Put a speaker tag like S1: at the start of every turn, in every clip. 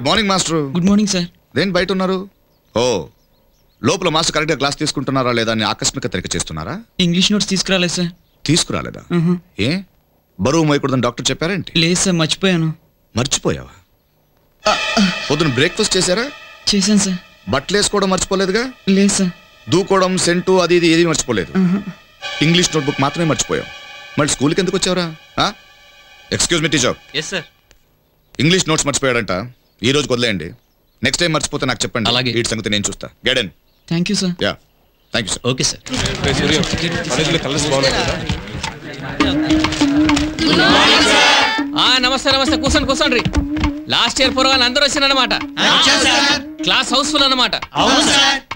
S1: Good morning master.
S2: Good morning sir.
S1: దేని బయట ఉన్నారు? ఓ, లోపల మాస్టర్ కరెక్ట్గా క్లాస్ తీసుకుంటున్నారా లేదా అని ఆకస్మిక తనిఖీ చేస్తున్నారా?
S2: ఇంగ్లీష్ నోట్స్ తీసుకురాలేదు సార్.
S1: తీసుకురాలేదా? ఏ బరువు మోయకూడదని డాక్టర్ చెప్పారేంటి?
S2: లేదు సార్, మర్చిపోయాను.
S1: మర్చిపోయావా? పొద్దున బ్రేక్ఫాస్ట్ చేశారా?
S2: చేశాను సార్.
S1: బట్టలు వేసుకోవడం మర్చిపోలేదుగా?
S2: లేదు సార్.
S1: దూకోవడం, సెంటు అది ఇది ఏది మర్చిపోలేదు. ఇంగ్లీష్ నోట్బుక్ మాత్రమే మర్చిపోయావు. మళ్ళీ స్కూల్కి ఎందుకు వచ్చావురా? Excuse me teacher.
S2: Yes sir.
S1: English notes మర్చిపోయాడంట, ఈ రోజు వదిలేయండి. నెక్స్ట్ టైం మర్చిపోతే నాకు చెప్పండి.
S2: అలాగే.
S1: వీటి సంగతి నేను చూస్తా. Get in.
S2: Thank you sir.
S1: Yeah, thank you sir.
S2: Okay sir.
S3: నమస్తే నమస్తే, కూర్చోండి కూర్చోండి. లాస్ట్ ఇయర్ పూర్వాలు అందరూ వచ్చిందన్నమాట. క్లాస్ హౌస్ఫుల్ అన్నమాట.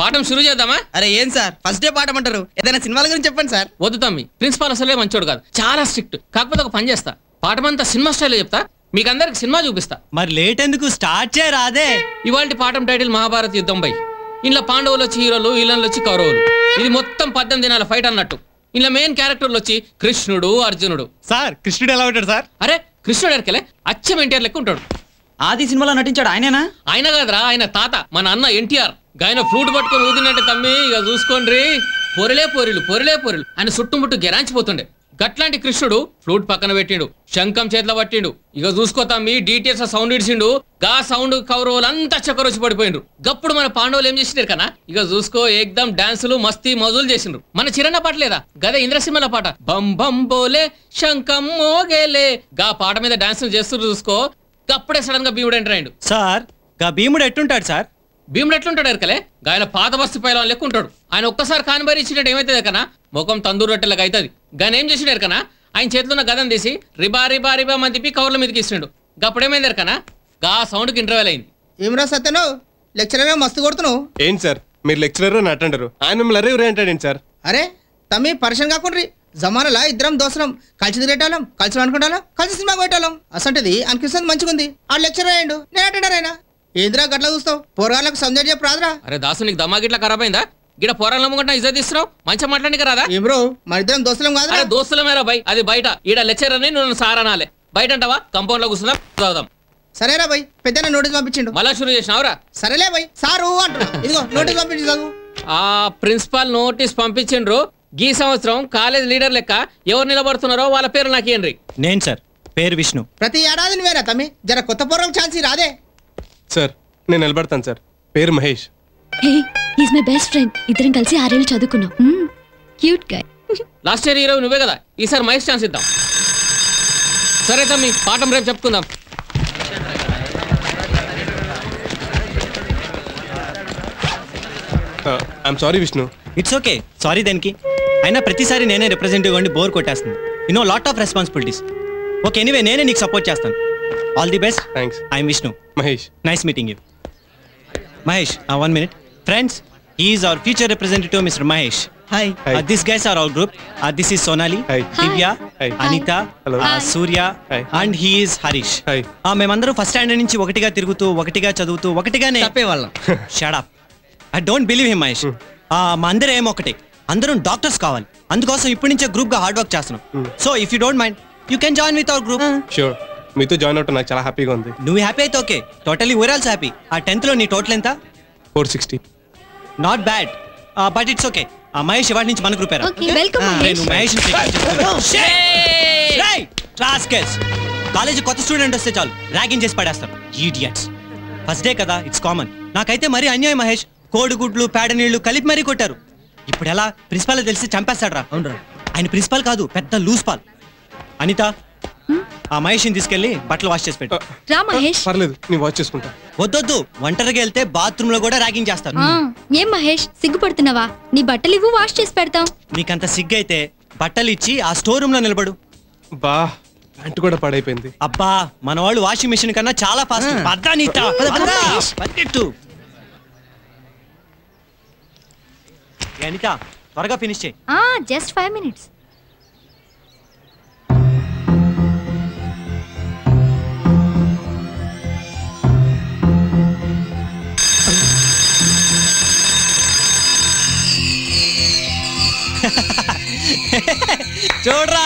S3: పాఠం షురూ చేద్దామా?
S4: అరే ఏం సార్, ఫస్ట్ డే పాఠం అంటారు, ఏదైనా సినిమాల గురించి చెప్పండి సార్.
S3: వద్దు తమ్మి, ప్రిన్సిపాల్ అసలే మంచోడు కాదు, చాలా స్ట్రిక్ట్. కాకపోతే ఒక పని చేస్తా, పాఠం అంతా సినిమా స్టైల్లో చెప్తా, మీకు అందరికి సినిమా చూపిస్తా.
S4: మరి లేట్ ఎందుకు, స్టార్ట్ చేయరాదే?
S3: ఇవాళ పాఠం టైటిల్ మహాభారత యుద్ధం బై. ఇంట్లో పాండవులు వచ్చి హీరోలు, వీళ్ళని వచ్చి కౌరవులు. ఇది మొత్తం 18 దినాల ఫైట్ అన్నట్టు. ఇంట్లో మెయిన్ క్యారెక్టర్లు వచ్చి కృష్ణుడు, అర్జునుడు.
S4: సార్ కృష్ణుడు ఎలా ఉంటాడు సార్?
S3: అరే కృష్ణుడు ఎరకెలే అచ్చం ఎన్టీఆర్ లెక్క ఉంటాడు.
S4: ఆది సినిమాలో నటించాడు ఆయనేనా?
S3: ఆయన కాదురా, ఆయన తాత మన అన్న ఎన్టీఆర్. ఆయన ఫ్లూట్ పట్టుకొని ఊదినట్టు తమ్మి ఇక చూసుకోండి. పొరిలే పొరిలు పొరిలే పొరిలు ఆయన చుట్టుముట్టు గెరాంచిపోతుండే. గట్లాంటి కృష్ణుడు ఫ్లూట్ పక్కన పెట్టిండు, శంఖం చేతిలో పట్టిండు. ఇక చూసుకో తమ్మి, డీటెయిల్స్ సౌండ్ ఇడిచిండు. గా సౌండ్ కౌరవులంతా చక్కరొచ్చి పడిపోయిండు. గప్పుడు మన పాండవులు ఏం చేసిండ్రు కన్నా, ఇక చూసుకో ఏకదం డాన్సులు మస్తీ మజులు చేసిండ్రు. మన చిరన్న పాట లేదా గదే ఇంద్రసింహల పాట, బం బం బోలే శంఖం మోగేలే. గా పాట మీద డాన్స్ చేస్తూ చూసుకో. అప్పుడే సడన్ గా భీముడు ఎంటర్ అయ్యిండు.
S4: సార్ గా భీముడు ఎట్టుంటాడు సార్?
S3: భీముడు ఎట్లుంటాడు ఎరకలే, ఆయన పాత బస్తు పైల లెక్క ఉంటాడు. ఆయన ఒక్కసారి కానిబారి ఇచ్చినట్టు ఏమైతుంది కన్నా, ముఖం తందూరు రొట్టెలకు అవుతుంది. గాని ఏం చేసిండు ఎరకనా, ఆయన చేతిలో ఉన్న గదం తీసి రిబా రిబా రిబా అని తిప్పి కవర్ల మీదకి ఇస్తుండు. గప్పుడేమైంది ఎరకనా, గా సౌండ్కి ఇంటర్వెల్ అయింది.
S5: ఏమరా సత్యను, లెక్చరర్ మస్తు కొడుతున్నావు.
S6: ఏంటి సార్ మీరు లెక్చరర్ అని అటెండరు, ఆయన మిమ్మల్ని అరే అంటాడేంటి సార్?
S5: అరే తమ్మి పరిచయం కాకుండా జమానలా ఇద్దరం దోసరం కలిసి తిరిగేటాలం, కలిసి అనుకుంటాం, కలిసి సినిమాకి పెట్టాలం. అసంటది అనిపిస్తుంది మంచిగా ఉంది. ఆ లెక్చరర్ అయ్యండు, నేను అటెండర్ అయినా. ఏంద్రా గట్లా చూస్తావు, పోరగాళ్ళకు సంజయ్ చెప్పు రాదురా.
S3: అరే దాసు నీకు దమ్మా గిట్లా ఖరాబ్ అయిందా? గిడ పోరాలు నమ్ముకుంటా ఇజ్జత్ ఇస్తున్నావు, మంచిగా మాట్లాడి రాదా?
S5: ఏం బ్రో మన ఇద్దరం దోస్తులం కాదు.
S3: అరే దోస్తులమేరా బై, అది బయట. ఈడ లెక్చరర్ అని నువ్వు సార్ అనాలే. బయట అంటావా, కంపౌండ్ లో కూర్చున్నా చదువుదాం.
S5: సరేరా బై, పెద్ద నోటీస్ పంపించిండు.
S3: మళ్ళా షురూ చేసినావురా?
S5: సరేలే బై, సారు అంటున్నా, ఇదిగో నోటీస్ పంపించి చదువు.
S3: ఆ ప్రిన్సిపాల్ నోటీస్ పంపించిండ్రు. ఈ సంవత్సరం కాలేజ్ లీడర్ లెక్క ఎవరు నిలబడుతున్నారో వాళ్ళ పేరు నాకు ఏంటి?
S4: నేను సార్, పేరు విష్ణు.
S5: ప్రతి ఏడాది నువ్వేనా తమ్మి, జర కొత్త పూర్వం ఛాన్స్ రాదే?
S6: సార్ నేను నిలబడతాను సార్, పేరు మహేష్.
S7: హే హీస్ మై బెస్ట్ ఫ్రెండ్. ఇద్దరం కలిసి 6 ఏళ్ళు చదువుకున్నాం. క్యూట్ గై.
S3: లాస్ట్ ఇయర్ హీరో నువ్వే కదా, ఈసారి మహేష్ ఛాన్స్ ఇద్దాం. సరే తమ్మి, పాఠం రేపు చెప్పుకుందాం.
S6: I'm sorry Vishnu.
S4: It's okay, sorry దేనికి. అయినా ప్రతిసారి నేనే రిప్రజెంటేటివ్ అండి, బోర్ కొట్టేస్తుంది. You know lot of responsibilities. Okay anyway, నేనే నీకు సపోర్ట్ చేస్తాను. All the best.
S6: Thanks.
S4: I'm Vishnu.
S6: Mahesh.
S4: Nice meeting you. Mahesh, 1 minute. Friends, he is our future representative, Mr. Mahesh.
S5: Hi.
S4: These guys are our group. This is Sonali,
S6: Hi.
S4: Divya,
S6: Hi.
S4: Anita,
S6: Hello.
S4: Surya,
S6: Hi.
S4: and he is Harish.
S6: Hi.
S4: మేమందరూ first standard నుంచి ఒకటిగా తిరుగుతూ, ఒకటిగా చదువుతూ, ఒకటిగానే
S5: తప్పేవాళ్ళం.
S4: Shut up. I don't believe him, Mahesh. మా అందరూ ఏమో ఒకటే, అందరం డాక్టర్స్ కావాలి. అందుకోసం ఇప్పటి నుంచే గ్రూప్ గా హార్డ్ వర్క్ చేస్తున్నాం. So if you don't mind, you can join with our group.
S6: Sure, మీతో జాయిన్ అవటం నాకు చాలా హ్యాపీగా ఉంది.
S4: నువ్వు హ్యాపీ అయితే okay, totally we're also happy. ఆ 10th లో నీ టోటల్ ఎంత?
S6: 460.
S4: Not bad, but it's okay. Mahesh ఇవాటి నుంచి మన గ్రూప్. కాలేజ్ కొత్త స్టూడెంట్ వస్తే చాలు ర్యాగింగ్ చేసి పడేస్తారు. ఈడియట్స్. ఫస్ట్ డే కదా, ఇట్స్ కామన్. నాకైతే మరీ అన్యాయం మహేష్. కోడిగుడ్లు పేడ నీళ్లు కలిపి మరీ కొట్టారు. ఇప్పుడు ఎలా, ప్రిన్సిపాల్ తెలిసి చంపేస్తాడు రా. ఆయన ప్రిన్సిపాల్ కాదు, పెద్ద లూజ్ పాల్. అనిత, ఆ మహేష్ని తీసుకెళ్లి బట్టలు వాష్ చేసి పెట్టు.
S7: రా మహేష్.
S6: పర్లేదు, నేను వాష్ చేసుకుంటా.
S4: వద్దొద్దు, ఒంటరిగా వెళ్తే బాత్రూమ్ లో కూడా ర్యాగింగ్ చేస్తారు.
S7: ఏం మహేష్ సిగ్గుపడుతున్నావా? నీ బట్టలు ఇవ్వు, వాష్ చేసి పెడతాం.
S4: నీకంత సిగ్గైతే బట్టలు ఇచ్చి ఆ స్టోర్ రూమ్ లో నిలబడు.
S6: బా, ప్యాంట్ కూడా పాడైపోయింది.
S4: అబ్బా, మన వాళ్ళు వాషింగ్ మెషిన్ కన్నా చాలా ఫాస్ట్. అనిత, త్వరగా ఫినిష్ చేయి.
S7: Just 5 minutes.
S4: చూడరా.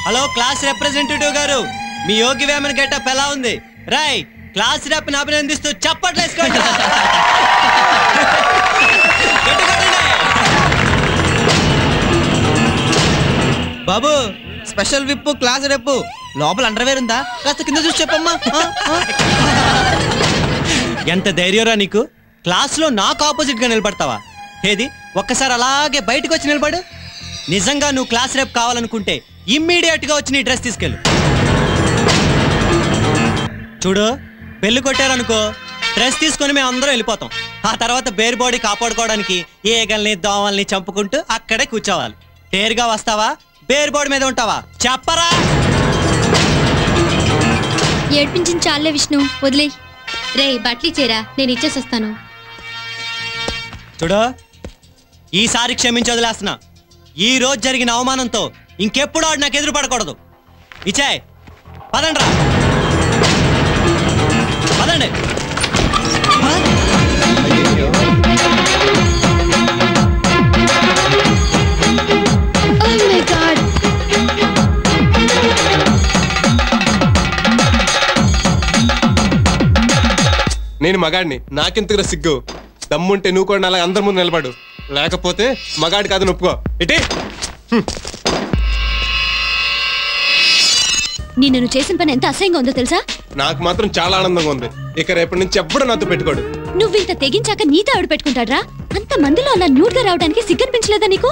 S4: హలో క్లాస్ రిప్రజెంటేటివ్ గారు, మీ యోగి వేమన్ గెటప్ ఎలా ఉంది? రై, క్లాస్ రేపు అభినందిస్తూ చప్పట్లేసుకోండి.
S2: బాబు స్పెషల్ విప్పు క్లాస్ రేపు లోపల అండర్వేర్ ఉందా? కాస్త కింద చూసి చెప్పమ్మా.
S4: ఎంత ధైర్యరా నీకు? క్లాస్లో నాకు ఆపోజిట్ గా నిలబడతావా? ఏది ఒక్కసారి అలాగే బయటకు వచ్చి నిలబడు. నిజంగా నువ్వు క్లాస్ రేపు కావాలనుకుంటే ఇమ్మీడియట్ గా వచ్చి నీ డ్రెస్ తీసుకెళ్ళు. చూడు, బెల్లు కొట్టారనుకో, డ్రెస్ తీసుకొని మేము అందరం వెళ్ళిపోతాం. ఆ తర్వాత బేర్ బాడీ కాపాడుకోవడానికి ఈగల్ని దోమల్ని చంపుకుంటూ అక్కడే కూర్చోవాలి. డేర్గా వస్తావా? బేర్ బాడీ మీద ఉంటావా? చెప్పరా.
S7: ఏడ్పించింది చాలే విష్ణు, వదిలే. రే బట్లీ చేరా, నేను ఇచ్చేసి వస్తాను.
S4: చూడు, ఈసారి క్షమించి వదిలేస్తున్నా. ఈ రోజు జరిగిన అవమానంతో ఇంకెప్పుడు ఆడు నాకు ఎదురు పడకూడదు. ఇచ్చాయ్, పదండ్రా, పదండి.
S6: నేను మగాడిని, నాకెందుకు సిగ్గు? దమ్ముంటే నువ్వు కూడా అలా అందరి ముందు నిలబడు, లేకపోతే మగాడి కాదు నొప్పుకో. ఇటీ
S7: నిన్ను నువ్వు చేసిన పని ఎంత అసహ్యంగా ఉందో తెలుసా?
S6: నాకు మాత్రం చాలా ఆనందంగా ఉంది. ఇక రేపటి నుంచి ఎప్పుడు నాతో పెట్టుకోడు.
S7: నువ్వు ఇంత తెగించాక నీతో ఆవిడ పెట్టుకుంటాడ్రా? అంత మందిలో అలా న్యూడ్ గా రావడానికి సిగ్గనిపించలేదా నీకు?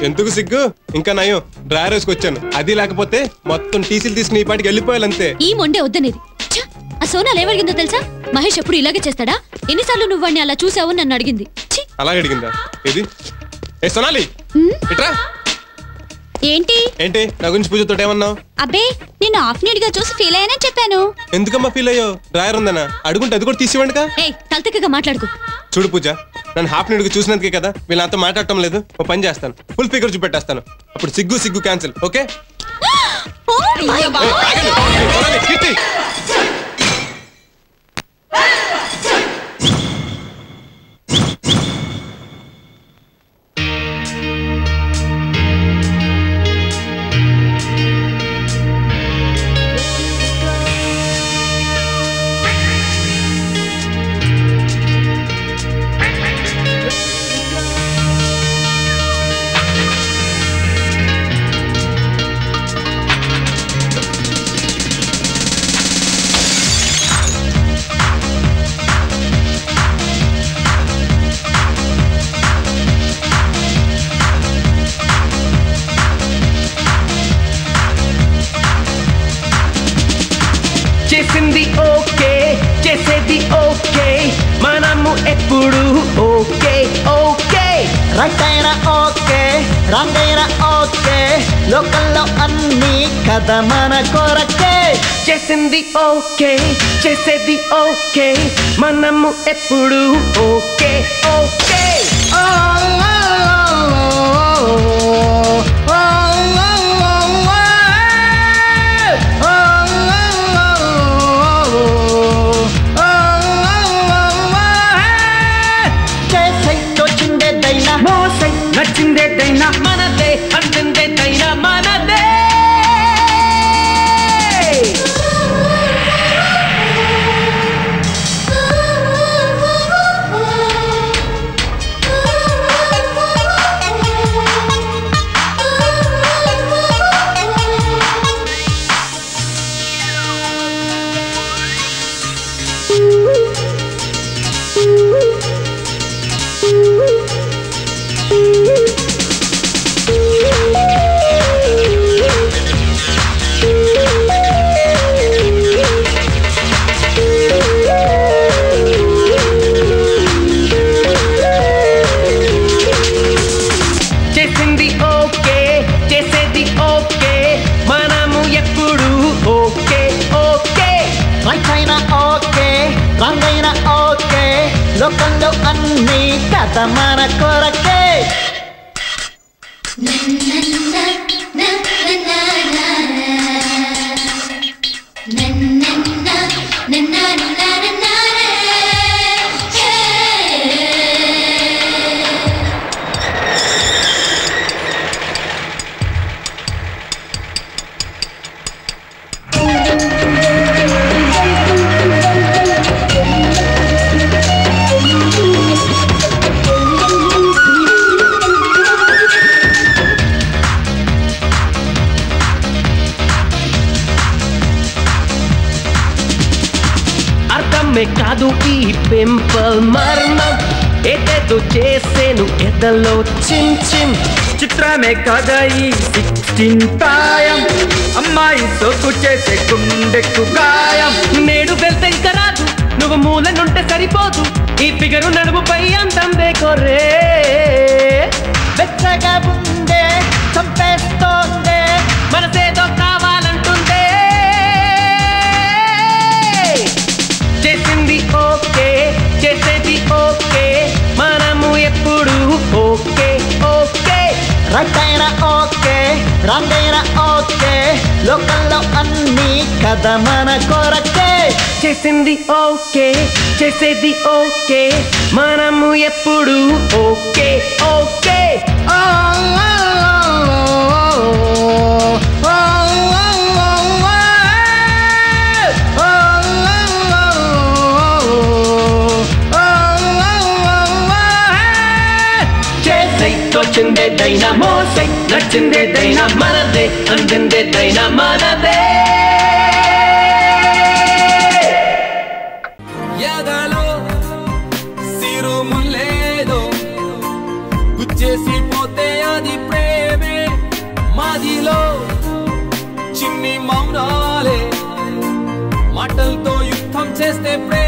S6: ఎందుకు సిగ్గు? ఇంకా నయం డ్రైవర్ వేసుకొచ్చాను. అది లేకపోతే మొత్తం టీసీలు తీసుకుని ఈ పాటికి వెళ్ళిపోయాలంతే.
S7: ఈ మొండే వద్దనేది. ఆ సోనాలు ఏమడిగిందో తెలుసా? మహేష్ ఎప్పుడు ఇలాగే చేస్తాడా? ఎన్నిసార్లు నువ్వు వాడిని అలా చూసావు నన్ను అడిగింది.
S6: అలాగే అడిగిందా? ఇది ఏ సోనాలి, ఇట్రా.
S7: ఏంటి
S6: ఏంటి నా గురించి పూజతో ఏమన్నావు?
S7: అబ్బే, నేను హాఫ్ నీడ్ గా చూసి ఫీల్ అయ్యానని చెప్పాను.
S6: ఎందుకమ్మా ఫీల్ అయ్యో? డ్రైవర్ ఉందనా? అడుగుంటే అది కూడా తీసివ్వండిగా.
S7: తలతెక్కగా మాట్లాడుకో.
S6: చూడు పూజ, నన్ను హాఫ్ నీడ్గా చూసినందుకే కదా వీళ్ళంతా మాట్లాడటం లేదు. ఓ పని చేస్తాను, ఫుల్ ఫిగర్ చూపెట్టేస్తాను. అప్పుడు సిగ్గు సిగ్గు క్యాన్సిల్. ఓకే?
S8: చేసింది ఓకే, చేసేది ఓకే, మనము ఎప్పుడు ఓకే ఓకే. రైట్ అయినా ఓకే, రాంగ్ అయినా ఓకే, లోకల్లో అన్ని కథ మన కొరకే. చేసింది ఓకే, చేసేది ఓకే, మనము ఎప్పుడు ఓకే ఓకే. నచ్చిందేదైనా మనదే, అందిందేదైనా మనదే. లోకంలో అన్ని కథ మన కొరకే. పింపుల్ మర్మం ఏదేదో చేసేను ఎదలో చిమ్ చిమ్ చిత్రమే కదా ఈ 16 ప్రాయం అమ్మాయి సోకు చేసే గుండెకు గాయం నేడు వెళ్తే ఇంకా రాదు నువ్వు మూలనుంటే సరిపోదు ఈ ఫిగరు నడుముపై అందం దేకోరే వెచ్చగా ఉందే చంపేస్తోందే మనసేదో కావాలంటుందే చేసింది ఓకే చేసేది ఓకే మనము ఎప్పుడు ఓకే ఓకే రైట్ అయినా ఓకే రాంగ్ అయినా ఓకే లోకల్లో అన్ని కదా మన కొరకే చేసింది ఓకే చేసేది ఓకే మనము ఎప్పుడు ఓకే ఓకే తోచిందేదైనా మోసై నచ్చిందేదైనా మనదే అందిందేదైనా మనదే
S9: ఎదలో సిరుములేదో గుచ్చేసి పోతే అది ప్రేమే మాదిలో చిన్ని మౌనాలే మాటలతో యుద్ధం చేస్తే ప్రేమ